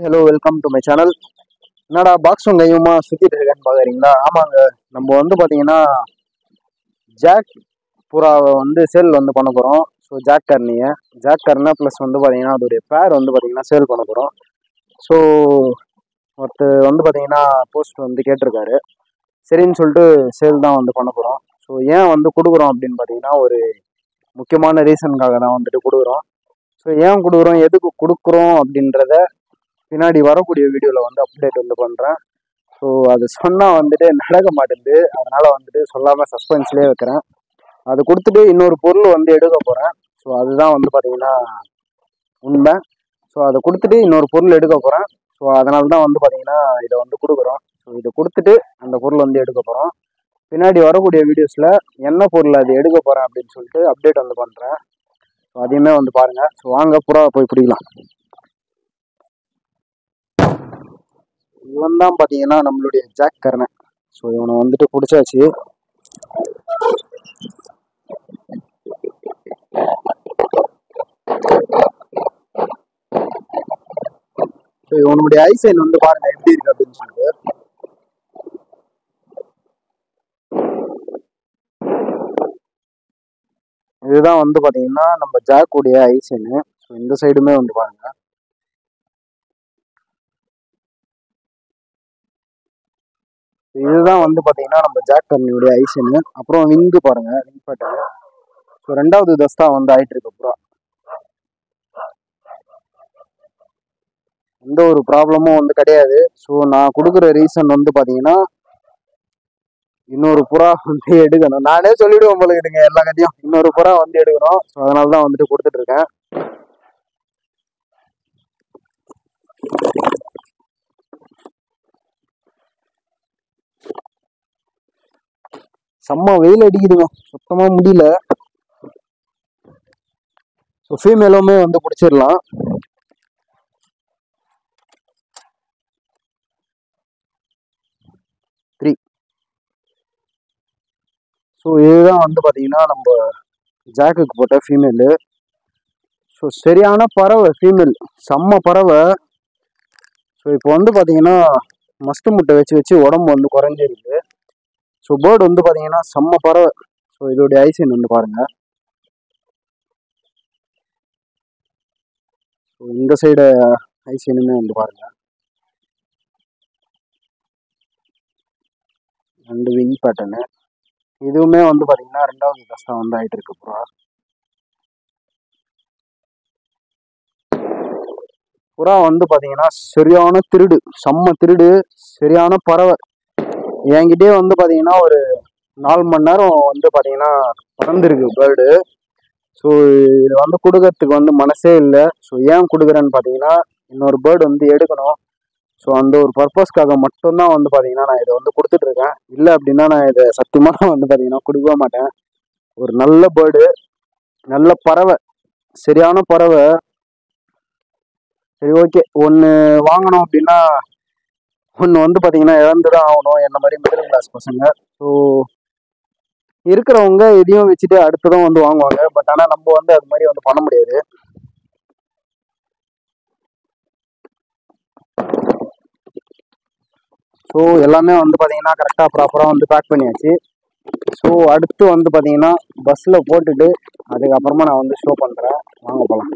Hello, welcome to my channel. என்னடா பாக்ஸும் கையுமா சுற்றிட்டு இருக்கேன்னு பார்க்குறீங்களா? ஆமாங்க, நம்ம வந்து பார்த்தீங்கன்னா ஜாக் புறாவை வந்து சேல் வந்து பண்ண போகிறோம். ஸோ ஜாக் கர்னா ப்ளஸ் வந்து பார்த்தீங்கன்னா அதோடைய பேர் வந்து பார்த்தீங்கன்னா சேல் பண்ண போகிறோம். ஸோ ஒருத்தர் வந்து பார்த்தீங்கன்னா போஸ்ட் வந்து கேட்டிருக்காரு. சரின்னு சொல்லிட்டு சேல் தான் வந்து பண்ண போகிறோம். ஸோ ஏன் வந்து கொடுக்குறோம் அப்படின்னு பார்த்தீங்கன்னா ஒரு முக்கியமான ரீசனுக்காக தான் வந்துட்டு கொடுக்குறோம். ஸோ ஏன் கொடுக்குறோம், எதுக்கு கொடுக்குறோம் அப்படின்றத பின்னாடி வரக்கூடிய வீடியோவில் வந்து அப்டேட் வந்து பண்ணுறேன். ஸோ அது சொன்னால் வந்துட்டு நடக்க மாட்டேங்குது, அதனால் வந்துட்டு சொல்லாமல் சஸ்பென்ஸ்லேயே வைக்கிறேன். அது கொடுத்துட்டு இன்னொரு பொருள் வந்து எடுக்க போகிறேன். ஸோ அதுதான் வந்து பார்த்தீங்கன்னா உண்மை. ஸோ அதை கொடுத்துட்டு இன்னொரு பொருள் எடுக்க போகிறேன். ஸோ அதனால தான் வந்து பார்த்தீங்கன்னா இதை வந்து கொடுக்குறோம். ஸோ இதை கொடுத்துட்டு அந்த பொருள் வந்து எடுக்க போகிறோம். பின்னாடி வரக்கூடிய வீடியோஸில் என்ன பொருள் அது எடுக்க போகிறேன் அப்படின்னு சொல்லிட்டு அப்டேட் வந்து பண்ணுறேன். ஸோ அதையுமே வந்து பாருங்கள். ஸோ வாங்க புறா போய் பிடிக்கலாம். இவன் தான் பார்த்தீங்கன்னா நம்மளுடைய ஜாக் கர்னன். ஸோ இவனை வந்துட்டு பிடிச்சாச்சு. ஸோ இவனுடைய ஐசைன் வந்து பாருங்க எப்படி இருக்கு அப்படின்னு சொல்லிட்டு. இதுதான் வந்து பார்த்தீங்கன்னா நம்ம ஜாக்குடைய ஐசைனு. ஸோ இந்த சைடுமே வந்து பாருங்க. இதுதான் வந்து பார்த்தீங்கன்னா நம்ம ஜாக் கர்னியுடைய ஐசனு. அப்புறம் விங்கு பாருங்க, விங் பேட்டர்னு. ஸோ 2வது தஸ்தா வந்து ஆயிட்டு இருக்கு புறா. எந்த ஒரு ப்ராப்ளமும் வந்து கிடையாது. ஸோ நான் கொடுக்குற ரீசன் வந்து பார்த்தீங்கன்னா இன்னொரு புறா வந்து எடுக்கணும். நானே சொல்லிவிடுவோம் போல இருக்குங்க எல்லா கட்டியும். இன்னொரு புறா வந்து எடுக்கணும். ஸோ அதனால தான் வந்துட்டு கொடுத்துட்டு இருக்கேன். செம்ம வெயில் அடிக்குதுங்க, சுத்தமாக முடியல. ஸோ ஃபீமேலுமே வந்து பிடிச்சிடலாம். ஸோ இதுதான் வந்து பார்த்தீங்கன்னா நம்ம ஜாக்குக்கு போட்ட ஃபீமேலு. ஸோ சரியான பறவை, ஃபீமேல் செம்ம பறவை. ஸோ இப்போ வந்து பார்த்தீங்கன்னா மஸ்து முட்டை வச்சு வச்சு உடம்பு வந்து குறைஞ்சிருக்கு. ஸோ பேர்டு வந்து பார்த்தீங்கன்னா செம்ம பறவை. ஸோ இதோடைய ஐசைன் வந்து பாருங்க. ஸோ இந்த சைடு ஐசைனுமே வந்து பாருங்க. ரெண்டு விங் பேட்டர்னு. இதுவுமே வந்து பார்த்தீங்கன்னா 2வது தஸ்தா வந்து ஆகிட்டு இருக்கு புறா. புறா வந்து பார்த்தீங்கன்னா சரியான திருடு, செம்ம திருடு, சரியான பறவை. என்கிட்டயே வந்து பார்த்தீங்கன்னா ஒரு 4 மணி நேரம் வந்து பார்த்தீங்கன்னா பறந்துருக்கு பேர்டு. ஸோ இதை வந்து கொடுக்கறதுக்கு வந்து மனசே இல்லை. ஸோ ஏன் கொடுக்குறேன்னு பார்த்தீங்கன்னா இன்னொரு பேர்டு வந்து எடுக்கணும். ஸோ அந்த ஒரு பர்பஸ்க்காக மட்டும்தான் வந்து பார்த்தீங்கன்னா நான் இதை வந்து கொடுத்துட்ருக்கேன். இல்லை அப்படின்னா நான் இதை சத்தியமாக வந்து பார்த்தீங்கன்னா கொடுக்கவே மாட்டேன். ஒரு நல்ல பேர்டு, நல்ல பறவை, சரியான பறவை. சரி, ஓகே. ஒன்று வாங்கணும் அப்படின்னா ஒன்று வந்து பார்த்தீங்கன்னா இழந்து தான் ஆகணும். என்ன மாதிரி மிடில் கிளாஸ் பசங்க. ஸோ இருக்கிறவங்க இதையும் வச்சுட்டு அடுத்ததும் வந்து வாங்குவாங்க. பட் ஆனால் நம்ம வந்து அது மாதிரி வந்து பண்ண முடியாது. ஸோ எல்லாமே வந்து பார்த்தீங்கன்னா கரெக்டாக ப்ராப்பராக வந்து பேக் பண்ணியாச்சு. ஸோ அடுத்து வந்து பார்த்தீங்கன்னா பஸ்ஸில் போட்டுட்டு அதுக்கப்புறமா நான் வந்து ஷோ பண்ணுறேன். வாங்க போகலாம்.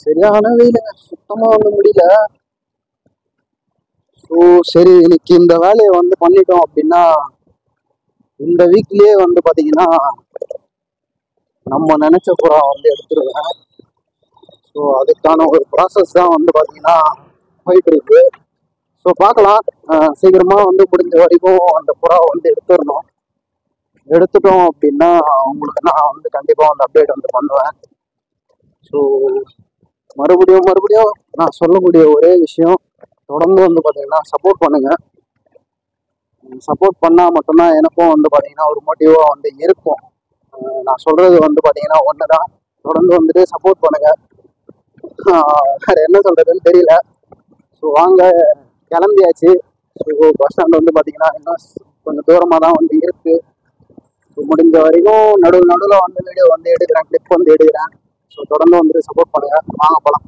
சரியான வெயிலுங்க, சுத்தமாக வந்து முடியல. ஸோ சரி, இன்னைக்கு இந்த வேலையை வந்து பண்ணிட்டோம் அப்படின்னா இந்த வீக்லேயே வந்து பார்த்தீங்கன்னா நம்ம நினச்ச புறா வந்து எடுத்துருவேன். ஸோ அதுக்கான ஒரு ப்ராசஸ் தான் வந்து பார்த்தீங்கன்னா போயிட்டு இருக்கு. ஸோ பார்க்கலாம். சீக்கிரமாக வந்து முடிஞ்ச வரைக்கும் அந்த புறாவை வந்து எடுத்துடணும். எடுத்துட்டோம் அப்படின்னா உங்களுக்கு நான் வந்து கண்டிப்பாக வந்து அப்டேட் வந்து பண்ணுவேன். ஸோ மறுபடியும் நான் சொல்லக்கூடிய ஒரே விஷயம், தொடர்ந்து வந்து பார்த்தீங்கன்னா சப்போர்ட் பண்ணுங்கள். சப்போர்ட் பண்ணால் மட்டும்தான் எனக்கும் வந்து பார்த்தீங்கன்னா ஒரு மோட்டிவாக வந்து இருக்கும். நான் சொல்கிறது வந்து பார்த்தீங்கன்னா ஒன்று தான், தொடர்ந்து வந்துட்டு சப்போர்ட் பண்ணுங்கள். வேறு என்ன சொல்கிறதுன்னு தெரியல. ஸோ வாங்க கிளம்பியாச்சு. ஸோ பஸ் ஸ்டாண்ட் வந்து பார்த்தீங்கன்னா இன்னும் கொஞ்சம் தூரமாக தான் வந்து இருக்கு. ஸோ முடிஞ்ச வரைக்கும் நடுவில் வந்து வீடியோ வந்து எடுக்கிறேன், கிளிப் வந்து எடுக்கிறேன். ஸோ தொடர்ந்து வந்துட்டு சப்போர்ட் பண்ணுங்க. வாங்க போகலாம்.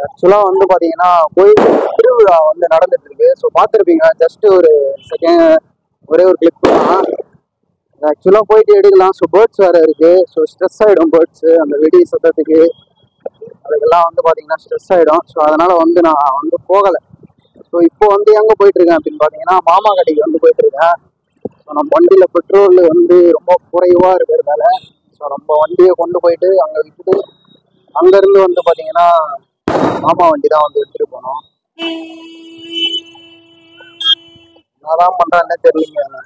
ஆக்சுவலாக வந்து பார்த்தீங்கன்னா கோயில் திருவிழா வந்து நடந்துட்டு இருக்கு. ஸோ பார்த்துருப்பீங்க, ஜஸ்ட் ஒரு செகண்ட் ஒரே ஒரு கிளிப் தான். ஆக்சுவலாக போயிட்டு எடுக்கலாம். ஸோ பேர்ட்ஸ் வேறு இருக்கு. ஸோ ஸ்ட்ரெஸ் ஆகிடும் பேர்ட்ஸு, அந்த வெடி சத்தத்துக்கு அதுக்கெல்லாம் வந்து பார்த்தீங்கன்னா ஸ்ட்ரெஸ் ஆகிடும். ஸோ அதனால வந்து நான் வந்து போகலை. ஸோ இப்போ வந்து எங்கே போயிட்டு இருக்கேன் அப்படின்னு பார்த்தீங்கன்னா மாமா கடைக்கு வந்து போயிட்டு இருக்கேன். ஸோ நம்ம வண்டியில் பெட்ரோல் வந்து ரொம்ப குறைவாக இருக்கிறதால ஸோ நம்ம வண்டியை கொண்டு போயிட்டு அங்கே விட்டுட்டு அங்கேருந்து வந்து பார்த்தீங்கன்னா மாமா வண்டி தான் வந்து எடுத்துட்டு போனோம். என்னதான் பண்றான்னே தெரியலங்க.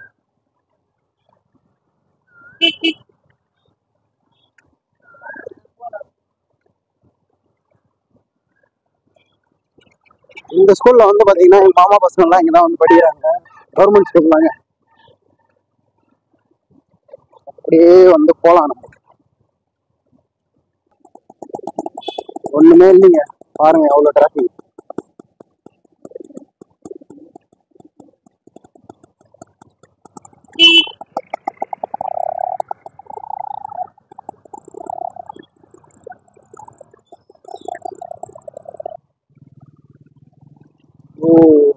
இந்த ஸ்கூல்ல வந்து பாத்தீங்கன்னா எங்க மாமா பசங்க எல்லாம் இங்கதான் வந்து படிக்கிறாங்க. கவர்மெண்ட் ஸ்கூல் தாங்க. அப்படியே வந்து போலாம். நம்ம ஒண்ணுமே இல்லைங்க, பாருங்க எவ்வளவு டிராபிக்.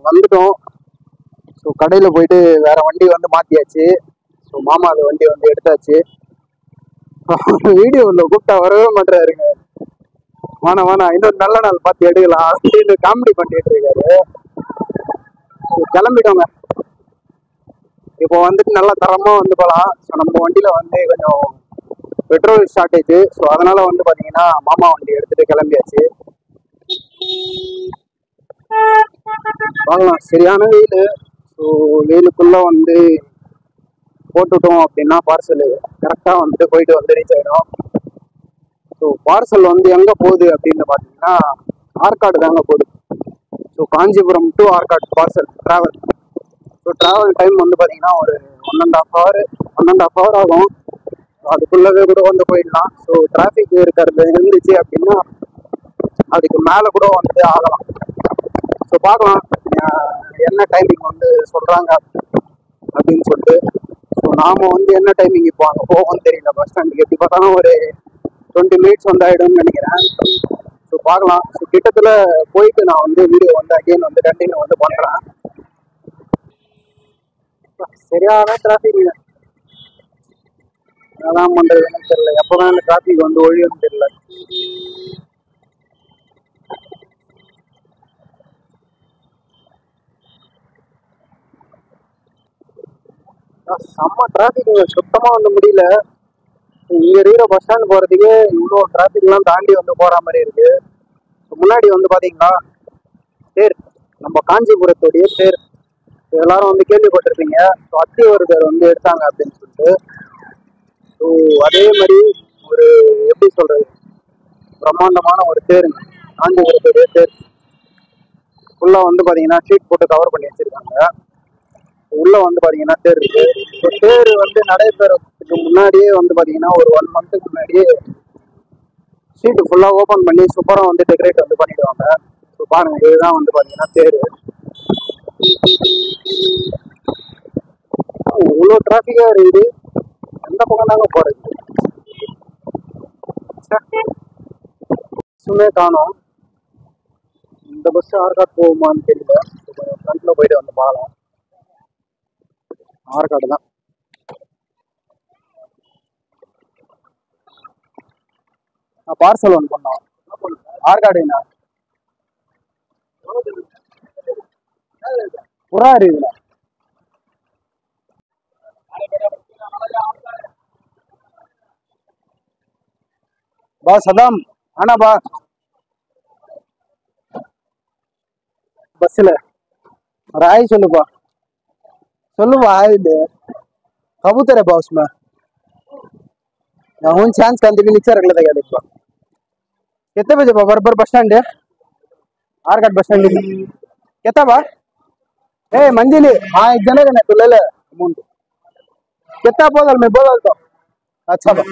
வந்துட்டோம். ஸோ கடையில் போயிட்டு வேற வண்டி வந்து மாத்தியாச்சு. ஸோ மாமா அந்த வண்டி வந்து எடுத்தாச்சு. வீடியோவில் கூப்பிட்டா வரவே மாட்டாருங்க. வேணா இன்னொரு நல்ல நாள் பார்த்து எடுக்கலாம் அப்படின்னு காமெடி பண்ணிட்டு இருக்காரு. கிளம்பிட்டோங்க. இப்போ வந்துட்டு நல்லா தரமா வந்து போகலாம். ஸோ நம்ம வண்டியில வந்து கொஞ்சம் பெட்ரோல் ஷார்டேஜ். ஸோ அதனால வந்து பார்த்தீங்கன்னா மாமா வண்டி எடுத்துட்டு கிளம்பியாச்சு. வாங்கலாம். சரியான வெயில். ஸோ வெயிலுக்குள்ள வந்து போட்டுட்டோம் அப்படின்னா பார்சல் கரெக்டாக வந்துட்டு போயிட்டு வந்து ரீச் ஆகிடும். ஸோ பார்சல் வந்து எங்கே போகுது அப்படின்னு பார்த்தீங்கன்னா ஆற்காடு தாங்க போகுது. So Kanchipuram to Arcot parcel travel. So travel time வந்து பார்த்தீங்கன்னா ஒரு 1.5 hour ஆகும். அதுக்குள்ளவே கூட வந்து போயிடலாம். ஸோ டிராஃபிக் இருக்கிறது இருந்துச்சு அப்படின்னா அதுக்கு மேலே கூட வந்து ஆகலாம். ஸோ பார்க்கலாம் என்ன டைமிங் வந்து சொல்கிறாங்க அப்படின்னு சொல்லிட்டு. ஸோ நாம் வந்து என்ன டைமிங் இப்போ அங்கே போவோம்னு தெரியல. பஸ் ஸ்டாண்டுக்கு எப்படி பார்த்தாலும் ஒரு 20 minutes வந்து ஆகிடும்னு நினைக்கிறேன். ஸோ பார்க்கலாம். ஸோ கிட்டத்தில் போயிட்டு நான் வந்து வீடியோ வந்து அகைன் வந்து கண்டினியூ வந்து பண்ணுறேன். சரியான டிராஃபிக். அதான் பண்ணுறதுன்னு தெரியல. எப்போதான் இந்த டிராஃபிக் வந்து ஒழியும்னு தெரியல. செம்ம டிராஃபிக். சுத்தமாக வந்து முடியல. இங்கே இருக்கிற பஸ் ஸ்டாண்ட் போகிறதுக்கே இவ்வளோ டிராஃபிக்லாம் தாண்டி வந்து போகிற மாதிரி இருக்கு. முன்னாடி வந்து பார்த்தீங்கன்னா தேர், நம்ம காஞ்சிபுரத்துடைய தேர் எல்லாரும் வந்து கேள்விப்பட்டிருப்பீங்க. ஸோ அத்திவரதர் வந்து எடுத்தாங்க அப்படின்னு சொல்லிட்டு. ஸோ அதே மாதிரி ஒரு எப்படி சொல்றது, பிரம்மாண்டமான ஒரு தேருங்க காஞ்சிபுரத்துடைய தேர். ஃபுல்லாக வந்து பார்த்தீங்கன்னா ஷீட் போட்டு கவர் பண்ணி வச்சிருக்காங்க. உள்ள வந்து பாத்தீங்கன்னா தேர் இருக்கு. தேர் வந்து நடைபெறதுக்கு முன்னாடியே வந்து பாத்தீங்கன்னா ஒரு 1 month முன்னாடியே ஷீட் ஃபுல்லா ஓபன் பண்ணி சூப்பரா வந்து டெக்கரேட் வந்து பண்ணிடுவாங்க. ஸோ பாருங்க, இதுதான் வந்து பாத்தீங்கன்னா தேர். இவ்வளோ டிராஃபிக்கா இருக்குது. எந்த பக்கம் தாங்க போறது? பஸ்ஸுமே காணும். இந்த பஸ் ஆற்காடு போகுமான்னு தெரியல. கொஞ்சம் ஃப்ரண்ட்ல போயிட்டு வந்து பார்க்கலாம். ஆற்காடு தான். பார்சல் ஒன்று பண்ணோம். ஆற்காடுண்ணா புறா இருக்குதுண்ணா. பா சதாம் ஆனா பா பஸ்ல ஒரு ஆய் சொல்லுப்பா. சொல்லுப்பா आए दे कबूतर है बॉस में हूँ चांस कांति भी निक्सा रख लेता क्या देखो कितने बजे बा बराबर बस स्टैंड है आरकाट बस स्टैंड कितना बा ए मंजिली हाँ एक जने का तो ले ले अमाउंट कितना बोल मैं बोल तो अच्छा बा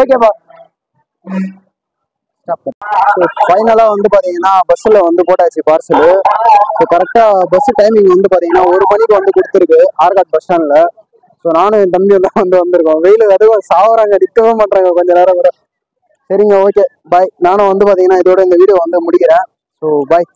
ओके बा ஃபைனலா வந்து பாத்தீங்கன்னா பஸ்ல வந்து போட்டாச்சு பார்சல். ஸோ கரெக்டா பஸ் டைமிங் வந்து பாத்தீங்கன்னா 1 மணிக்கு வந்து கொடுத்துருக்கு ஆர்காட் பஸ் ஸ்டாண்ட்ல. ஸோ நானும் என் தம்பி எல்லாம் வந்து வந்திருக்கோம். வெயில் அதுவும் சாவறாங்க, நிற்கவே மாட்டாங்க கொஞ்ச நேரம் கூட. சரிங்க, ஓகே பாய். நானும் வந்து பாத்தீங்கன்னா இதோட இந்த வீடியோ வந்து முடிக்கிறேன். So bye.